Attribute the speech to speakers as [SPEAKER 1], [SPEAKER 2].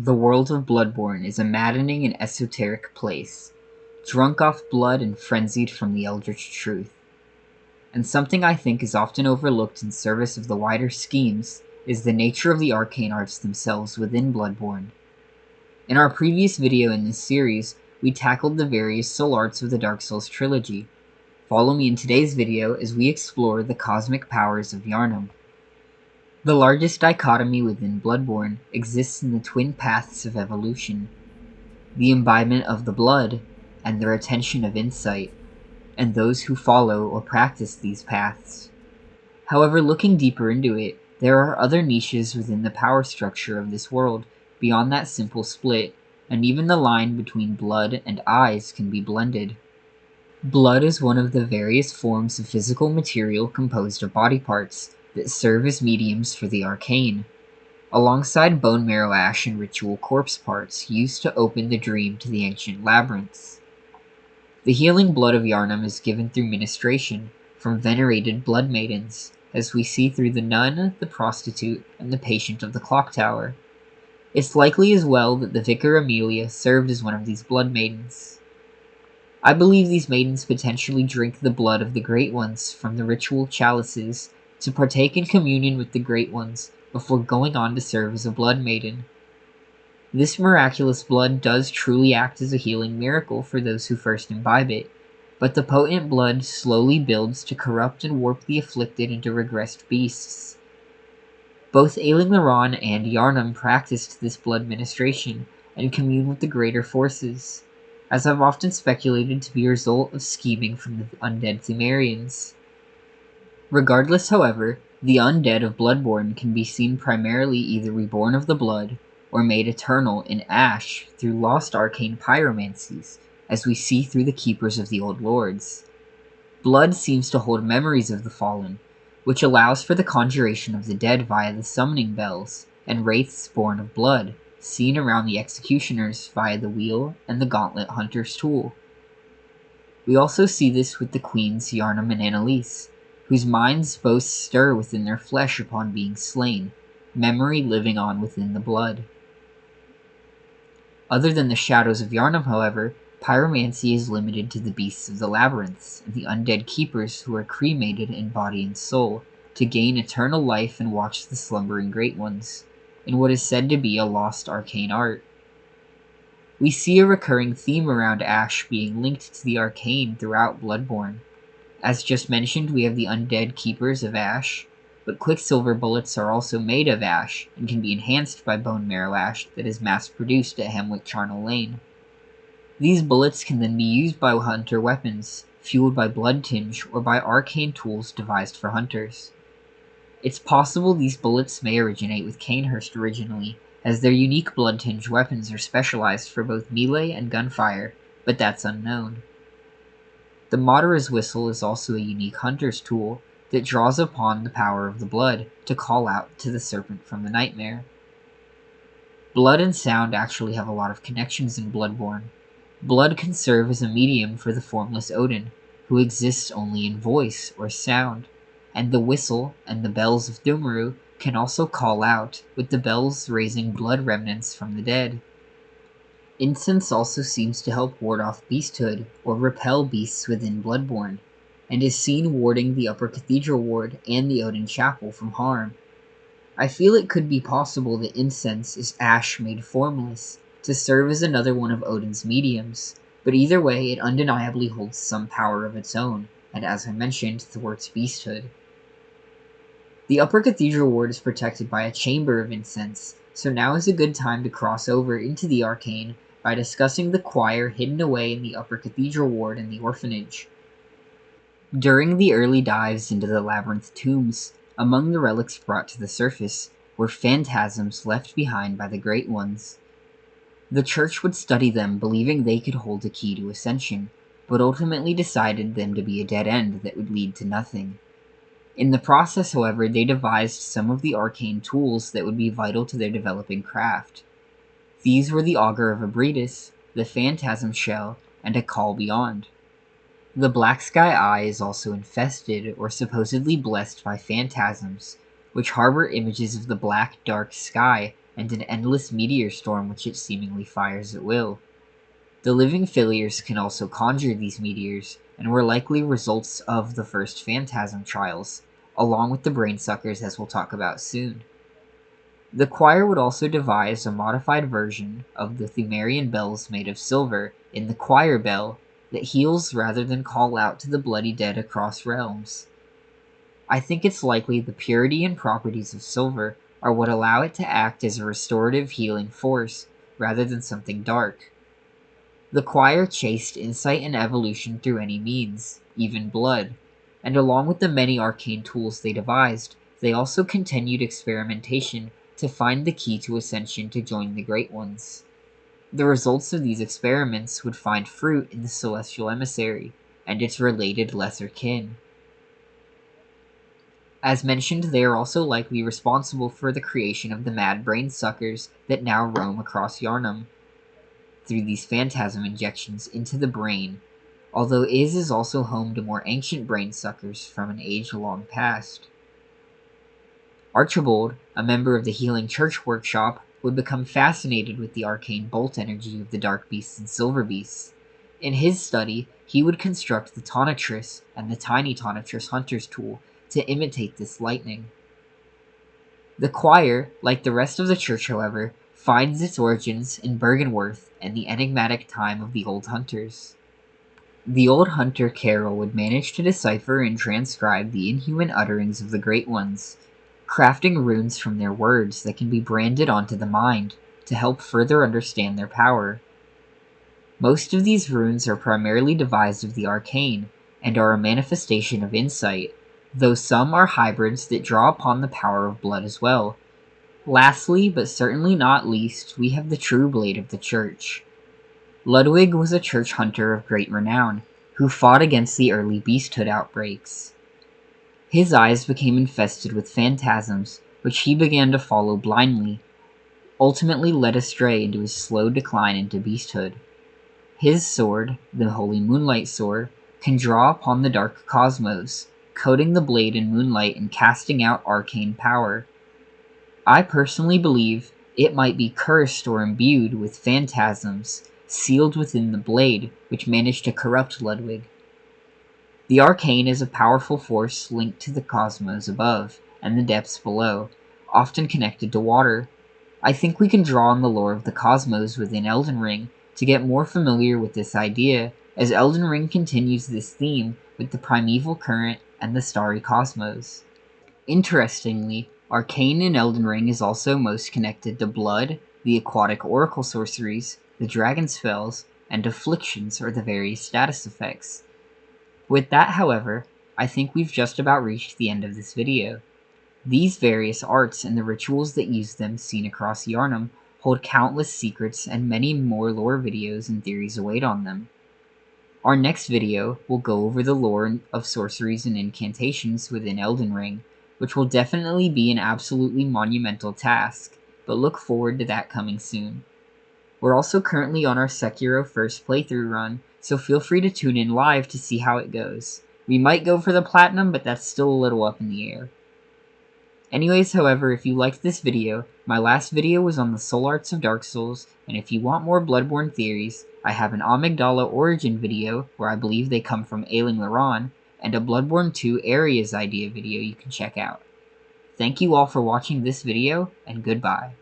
[SPEAKER 1] The world of Bloodborne is a maddening and esoteric place, drunk off blood and frenzied from the eldritch truth. And something I think is often overlooked in service of the wider schemes is the nature of the arcane arts themselves within Bloodborne. In our previous video in this series, we tackled the various soul arts of the Dark Souls trilogy. Follow me in today's video as we explore the cosmic powers of Yharnam. The largest dichotomy within Bloodborne exists in the twin paths of evolution, the imbibement of the blood, and the retention of insight, and those who follow or practice these paths. However, looking deeper into it, there are other niches within the power structure of this world beyond that simple split, and even the line between blood and eyes can be blended. Blood is one of the various forms of physical material composed of body parts that serve as mediums for the arcane, alongside bone marrow ash and ritual corpse parts used to open the dream to the ancient labyrinths. The healing blood of Yharnam is given through ministration from venerated blood maidens, as we see through the nun, the prostitute, and the patient of the clock tower. It's likely as well that the vicar Amelia served as one of these blood maidens. I believe these maidens potentially drink the blood of the Great Ones from the ritual chalices to partake in communion with the Great Ones before going on to serve as a blood maiden. This miraculous blood does truly act as a healing miracle for those who first imbibe it, but the potent blood slowly builds to corrupt and warp the afflicted into regressed beasts. Both Ailing Laran and Yharnam practiced this blood ministration and communed with the greater forces, as I've often speculated to be a result of scheming from the undead Thumerians. Regardless, however, the undead of Bloodborne can be seen primarily either reborn of the blood or made eternal in ash through lost arcane pyromancies, as we see through the keepers of the old lords. Blood seems to hold memories of the fallen, which allows for the conjuration of the dead via the summoning bells and wraiths born of blood, seen around the executioners via the wheel and the gauntlet hunter's tool. We also see this with the queens Yharnam and Annalise, whose minds both stir within their flesh upon being slain, memory living on within the blood. Other than the shadows of Yharnam, however, pyromancy is limited to the beasts of the labyrinths and the undead keepers who are cremated in body and soul to gain eternal life and watch the slumbering Great Ones, in what is said to be a lost arcane art. We see a recurring theme around ash being linked to the arcane throughout Bloodborne. As just mentioned, we have the undead keepers of ash, but quicksilver bullets are also made of ash and can be enhanced by bone marrow ash that is mass-produced at Hemwick Charnel Lane. These bullets can then be used by hunter weapons, fueled by Bloodtinge or by arcane tools devised for hunters. It's possible these bullets may originate with Canehurst originally, as their unique Bloodtinge weapons are specialized for both melee and gunfire, but that's unknown. The Madara's whistle is also a unique hunter's tool that draws upon the power of the blood to call out to the serpent from the nightmare. Blood and sound actually have a lot of connections in Bloodborne. Blood can serve as a medium for the formless Odin, who exists only in voice or sound, and the whistle and the bells of Thumaru can also call out, with the bells raising blood remnants from the dead. Incense also seems to help ward off beasthood or repel beasts within Bloodborne, and is seen warding the Upper Cathedral Ward and the Odin Chapel from harm. I feel it could be possible that incense is ash made formless, to serve as another one of Odin's mediums, but either way it undeniably holds some power of its own, and as I mentioned, thwarts beasthood. The Upper Cathedral Ward is protected by a chamber of incense, so now is a good time to cross over into the arcane by discussing the choir hidden away in the Upper Cathedral Ward in the orphanage. During the early dives into the labyrinth tombs, among the relics brought to the surface were phantasms left behind by the Great Ones. The church would study them, believing they could hold a key to ascension, but ultimately decided them to be a dead end that would lead to nothing. In the process, however, they devised some of the arcane tools that would be vital to their developing craft. These were the Augur of Abridus, the Phantasm Shell, and a Call Beyond. The Black Sky Eye is also infested or supposedly blessed by phantasms, which harbor images of the black, dark sky and an endless meteor storm which it seemingly fires at will. The living failures can also conjure these meteors, and were likely results of the first phantasm trials, along with the brainsuckers as we'll talk about soon. The choir would also devise a modified version of the Thumerian bells made of silver in the choir bell that heals rather than call out to the bloody dead across realms. I think it's likely the purity and properties of silver are what allow it to act as a restorative healing force rather than something dark. The choir chased insight and evolution through any means, even blood, and along with the many arcane tools they devised, they also continued experimentation to find the key to ascension to join the Great Ones. The results of these experiments would find fruit in the Celestial Emissary and its related lesser kin. As mentioned, they are also likely responsible for the creation of the mad brain suckers that now roam across Yharnam through these phantasm injections into the brain, although Iz is also home to more ancient brain suckers from an age-long past. Archibald, a member of the Healing Church Workshop, would become fascinated with the arcane bolt energy of the Dark Beasts and Silver Beasts. In his study, he would construct the Tonitrus and the Tiny Tonitrus Hunter's tool to imitate this lightning. The choir, like the rest of the church however, finds its origins in Bergenworth and the enigmatic time of the Old Hunters. The Old Hunter Carol would manage to decipher and transcribe the inhuman utterings of the Great Ones, crafting runes from their words that can be branded onto the mind to help further understand their power. Most of these runes are primarily devised of the arcane and are a manifestation of insight, though some are hybrids that draw upon the power of blood as well. Lastly, but certainly not least, we have the true blade of the church. Ludwig was a church hunter of great renown, who fought against the early beasthood outbreaks. His eyes became infested with phantasms, which he began to follow blindly, ultimately led astray into his slow decline into beasthood. His sword, the Holy Moonlight Sword, can draw upon the dark cosmos, coating the blade in moonlight and casting out arcane power. I personally believe it might be cursed or imbued with phantasms, sealed within the blade, which managed to corrupt Ludwig. The arcane is a powerful force linked to the cosmos above and the depths below, often connected to water. I think we can draw on the lore of the cosmos within Elden Ring to get more familiar with this idea, as Elden Ring continues this theme with the primeval current and the starry cosmos. Interestingly, arcane in Elden Ring is also most connected to blood, the aquatic oracle sorceries, the dragon spells, and afflictions or the various status effects. With that, however, I think we've just about reached the end of this video. These various arts and the rituals that use them seen across Yharnam hold countless secrets, and many more lore videos and theories await on them. Our next video will go over the lore of sorceries and incantations within Elden Ring, which will definitely be an absolutely monumental task, but look forward to that coming soon. We're also currently on our Sekiro first playthrough run, so feel free to tune in live to see how it goes. We might go for the platinum, but that's still a little up in the air. Anyways, however, if you liked this video, my last video was on the soul arts of Dark Souls, and if you want more Bloodborne theories, I have an Amygdala origin video where I believe they come from Ailing Laran, and a Bloodborne 2 areas idea video you can check out. Thank you all for watching this video, and goodbye.